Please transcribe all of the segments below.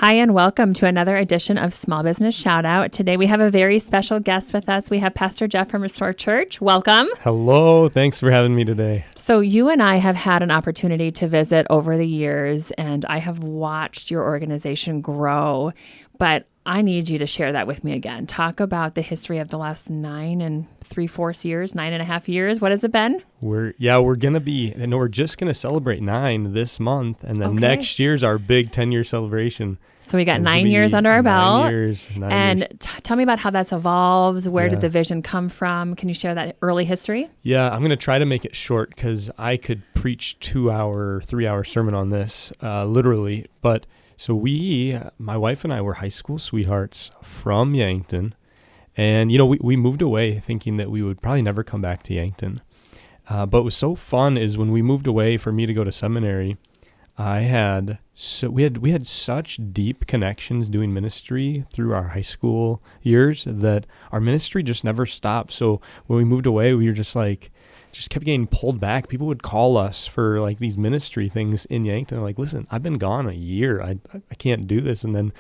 Hi, and welcome to another edition of Small Business Shoutout. Today we have a very special guest with us. We have Pastor Jeff from Restore Church. Welcome. Hello. Thanks for having me today. So you and I have had an opportunity to visit over the years, and I have watched your organization grow, but I need you to share that with me again. Talk about the history of the last 9.75 years. What has it been? We're just going to celebrate 9 this month, and then next year's our big 10-year celebration. So we got 9 years under our belt. 9 years. Tell me about how that's evolved. Where did the vision come from? Can you share that early history? Yeah, I'm going to try to make it short because I could preach 2-hour, 3-hour sermon on this, literally. But so my wife and I were high school sweethearts from Yankton. And, we moved away thinking that we would probably never come back to Yankton. But what was so fun is when we moved away for me to go to seminary, we had such deep connections doing ministry through our high school years that our ministry just never stopped. So when we moved away, we were just kept getting pulled back. People would call us for like these ministry things in Yankton. Like, listen, I've been gone a year. I can't do this. And then,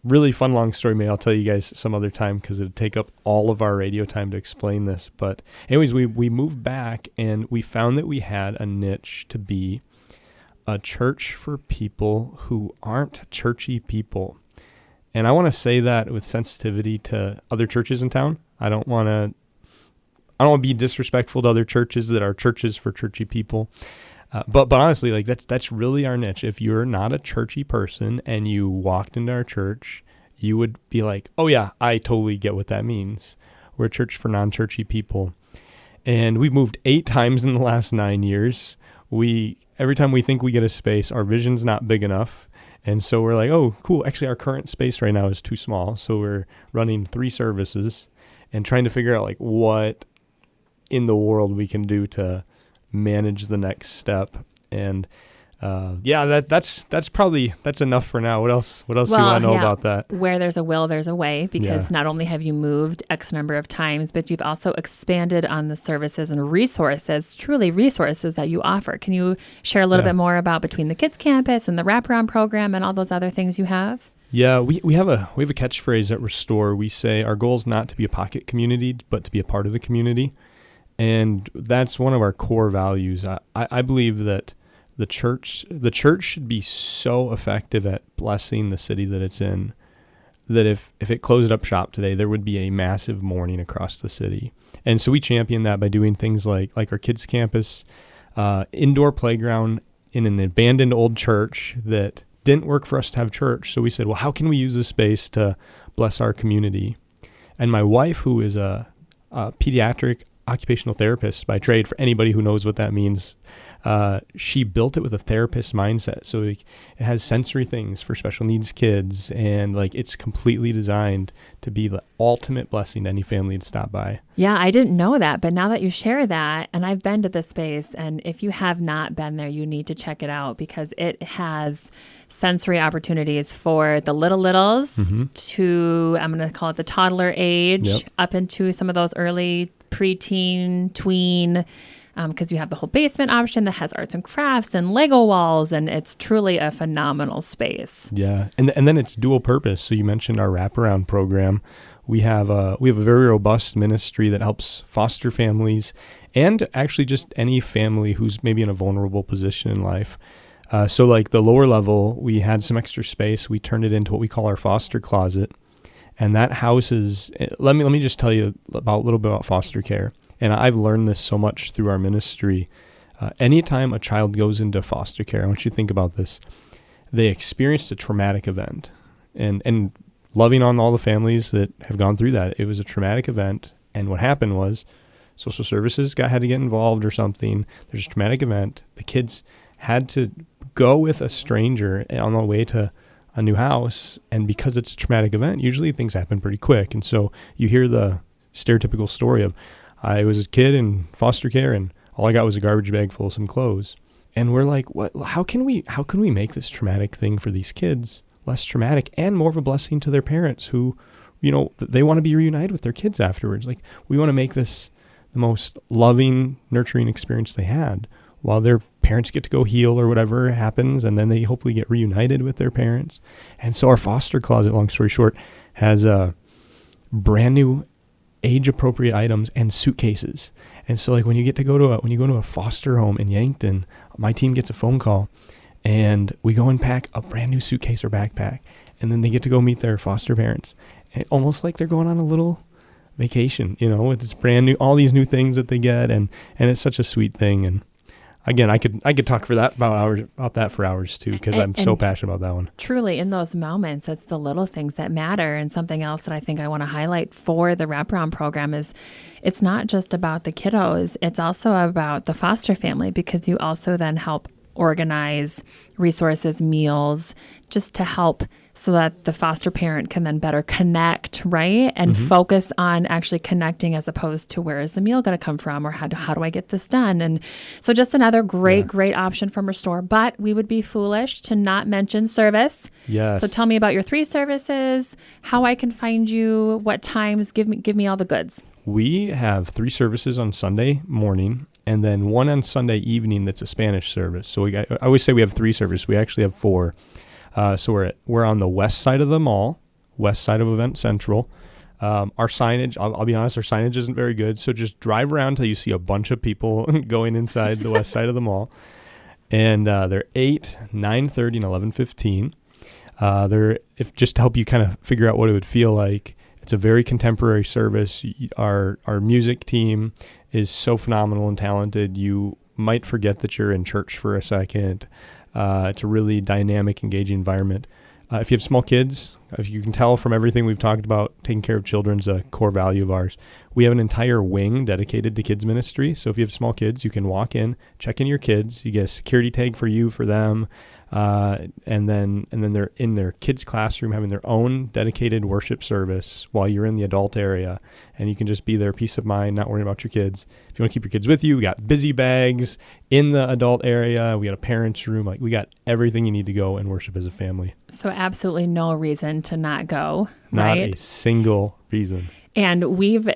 really fun, long story. Maybe I'll tell you guys some other time because it'd take up all of our radio time to explain this. But anyways, we moved back and we found that we had a niche to be a church for people who aren't churchy people. And I want to say that with sensitivity to other churches in town. I don't want to be disrespectful to other churches that are churches for churchy people. But honestly, like that's really our niche. If you're not a churchy person and you walked into our church, you would be like, oh yeah, I totally get what that means. We're a church for non-churchy people. And we've moved 8 times in the last 9 years. Every time we think we get a space, our vision's not big enough. And so we're like, oh, cool. Actually, our current space right now is too small. So we're running 3 services and trying to figure out like what in the world we can do to manage the next step. And that's enough for now. What else do you want to know about that? Where there's a will, there's a way, because not only have you moved X number of times, but you've also expanded on the services and resources that you offer. Can you share a little bit more about between the kids campus and the wraparound program and all those other things you have? Yeah, we have a catchphrase at Restore. We say our goal is not to be a pocket community, but to be a part of the community. And that's one of our core values. I believe that the church should be so effective at blessing the city that it's in that if it closed up shop today, there would be a massive mourning across the city. And so we champion that by doing things like our kids campus, indoor playground in an abandoned old church that didn't work for us to have church. So we said, well, how can we use this space to bless our community? And my wife, who is a pediatric occupational therapist by trade, for anybody who knows what that means, she built it with a therapist mindset. So it has sensory things for special needs kids, and like it's completely designed to be the ultimate blessing to any family to stop by. Yeah, I didn't know that, but now that you share that, and I've been to this space, and if you have not been there, you need to check it out because it has sensory opportunities for the littles to, I'm going to call it the toddler age, up into some of those early preteen, tween, because you have the whole basement option that has arts and crafts and Lego walls, and it's truly a phenomenal space. Yeah, and then it's dual purpose. So you mentioned our wraparound program. We have a very robust ministry that helps foster families and actually just any family who's maybe in a vulnerable position in life. So like the lower level, we had some extra space. We turned it into what we call our foster closet. And that houses, let me just tell you a little bit about foster care. And I've learned this so much through our ministry. Anytime a child goes into foster care, I want you to think about this. They experienced a traumatic event. And loving on all the families that have gone through that, it was a traumatic event. And what happened was social services had to get involved or something. There's a traumatic event. The kids had to go with a stranger on the way to a new house, and because it's a traumatic event, usually things happen pretty quick. And so you hear the stereotypical story of, I was a kid in foster care and all I got was a garbage bag full of some clothes. And we're like, what? How can we make this traumatic thing for these kids less traumatic and more of a blessing to their parents who, they want to be reunited with their kids afterwards. Like, we want to make this the most loving, nurturing experience they had. while their parents get to go heal or whatever happens, and then they hopefully get reunited with their parents. And so our foster closet, long story short, has brand new age-appropriate items and suitcases. And so like when you go to a foster home in Yankton, my team gets a phone call and we go and pack a brand new suitcase or backpack, and then they get to go meet their foster parents. And almost like they're going on a little vacation, with this brand new, all these new things that they get, and it's such a sweet thing. And again, I could talk about that for hours too, because I'm so passionate about that one. Truly, in those moments, it's the little things that matter. And something else that I think I want to highlight for the wraparound program is it's not just about the kiddos, it's also about the foster family, because you also then help organize resources, meals, just to help so that the foster parent can then better connect, right? And focus on actually connecting as opposed to where is the meal going to come from, or how do I get this done? And so just another great option from Restore. But we would be foolish to not mention service. Yes. So tell me about your 3 services, how I can find you, what times, give me all the goods. We have 3 services on Sunday morning, and then 1 on Sunday evening that's a Spanish service. So I always say we have 3 services. We actually have 4. So we're on the west side of the mall, west side of Event Central. Our signage, I'll be honest, our signage isn't very good. So just drive around till you see a bunch of people going inside the west side of the mall. And they're 8, 9:30, and 11:15. They're just to help you kind of figure out what it would feel like. It's a very contemporary service. Our music team is so phenomenal and talented. You might forget that you're in church for a second. It's a really dynamic, engaging environment. If you have small kids, if you can tell from everything we've talked about, taking care of children's a core value of ours. We have an entire wing dedicated to kids ministry. So if you have small kids, you can walk in, check in your kids. You get a security tag for them. And then they're in their kids' classroom having their own dedicated worship service while you're in the adult area, and you can just be there, peace of mind, not worrying about your kids. If you want to keep your kids with you, we got busy bags in the adult area. We got a parents' room. Like, we got everything you need to go and worship as a family. So absolutely no reason to not go, not right? a single reason. And we've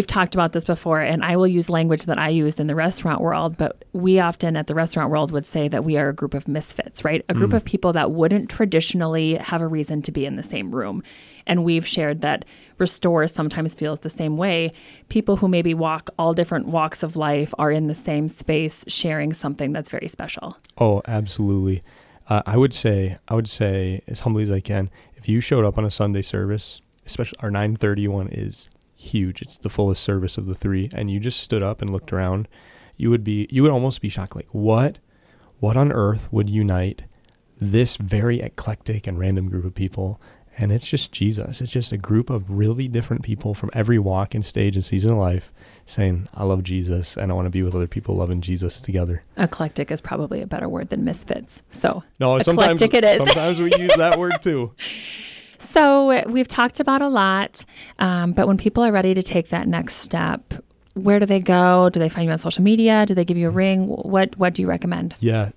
talked about this before, and I will use language that I used in the restaurant world, but we often at the restaurant world would say that we are a group of misfits, right? A group of people that wouldn't traditionally have a reason to be in the same room. And we've shared that Restore sometimes feels the same way. People who maybe walk all different walks of life are in the same space sharing something that's very special. Oh, absolutely. I would say, as humbly as I can, if you showed up on a Sunday service, especially our 9:30 one is huge. It's the fullest service of the 3. And you just stood up and looked around. You would almost be shocked. Like, what on earth would unite this very eclectic and random group of people? And it's just Jesus. It's just a group of really different people from every walk and stage and season of life saying, I love Jesus and I want to be with other people loving Jesus together. Eclectic is probably a better word than misfits. So no, eclectic it is. Sometimes we use that word too. So we've talked about a lot, but when people are ready to take that next step, where do they go? Do they find you on social media? Do they give you a ring? What do you recommend? Yeah,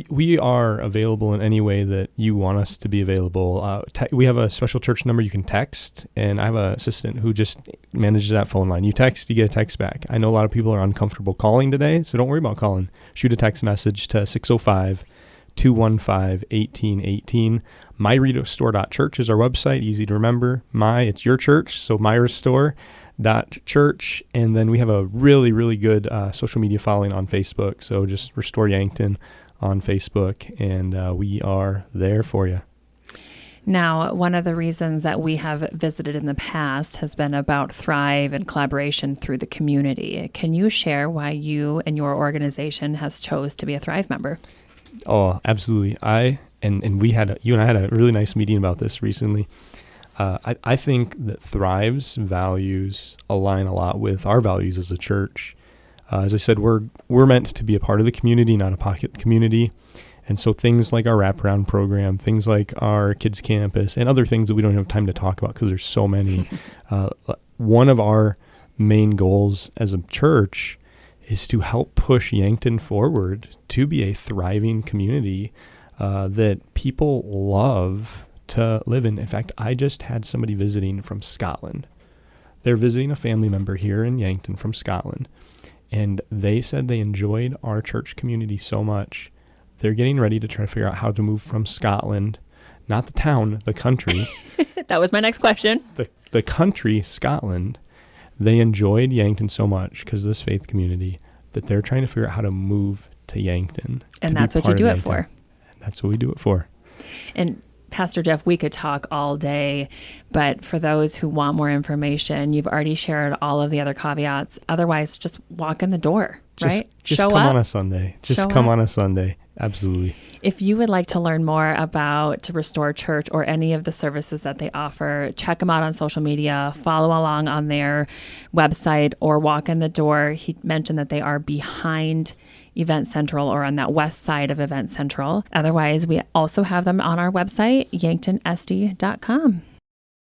we are available in any way that you want us to be available. We have a special church number you can text, and I have an assistant who just manages that phone line. You text, you get a text back. I know a lot of people are uncomfortable calling today, so don't worry about calling. Shoot a text message to 605-215-1818. MyRestore.church is our website, easy to remember. It's your church, so MyRestore.church. And then we have a really, really good social media following on Facebook. So just Restore Yankton on Facebook, and we are there for you. Now, one of the reasons that we have visited in the past has been about Thrive and collaboration through the community. Can you share why you and your organization has chose to be a Thrive member? Oh, absolutely. You and I had a really nice meeting about this recently. I think that Thrive's values align a lot with our values as a church. As I said, we're meant to be a part of the community, not a pocket community. And so things like our wraparound program, things like our kids campus, and other things that we don't have time to talk about because there's so many. One of our main goals as a church is to help push Yankton forward to be a thriving community that people love to live in. In fact, I just had somebody visiting from Scotland. They're visiting a family member here in Yankton from Scotland. And they said they enjoyed our church community so much. They're getting ready to try to figure out how to move from Scotland, not the town, the country. That was my next question. The country, Scotland. They enjoyed Yankton so much because of this faith community that they're trying to figure out how to move to Yankton. And that's what you do it for. That's what we do it for. And Pastor Jeff, we could talk all day, but for those who want more information, you've already shared all of the other caveats. Otherwise, just walk in the door, right? Just come on a Sunday. Just come on a Sunday. Absolutely. If you would like to learn more about Restore Church or any of the services that they offer, check them out on social media, follow along on their website, or walk in the door. He mentioned that they are behind Event Central or on that west side of Event Central. Otherwise, we also have them on our website, yanktonsd.com.